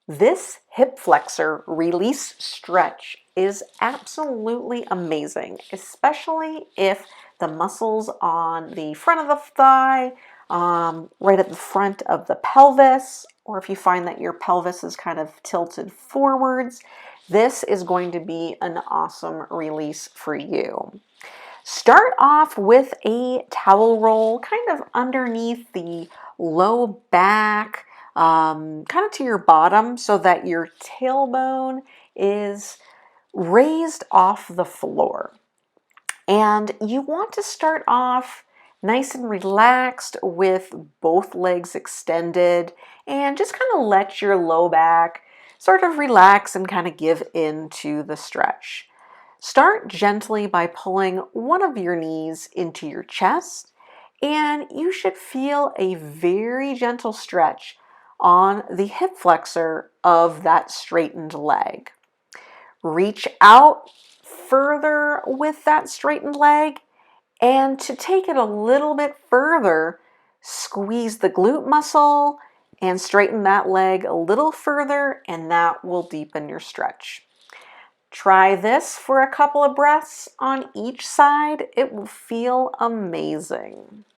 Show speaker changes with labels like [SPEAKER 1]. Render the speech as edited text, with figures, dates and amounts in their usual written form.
[SPEAKER 1] This hip flexor release stretch is absolutely amazing, especially if the muscles on the front of the thigh, right at the front of the pelvis, or if you find that your pelvis is kind of tilted forwards, this is going to be an awesome release for you. Start off with a towel roll kind of underneath the low back, kind of to your bottom so that your tailbone is raised off the floor. And you want to start off nice and relaxed with both legs extended and just kind of let your low back sort of relax and kind of give in to the stretch. Start gently by pulling one of your knees into your chest, and you should feel a very gentle stretch on the hip flexor of that straightened leg. Reach out further with that straightened leg, and to take it a little bit further, squeeze the glute muscle and straighten that leg a little further, and that will deepen your stretch. Try this for a couple of breaths on each side. It will feel amazing.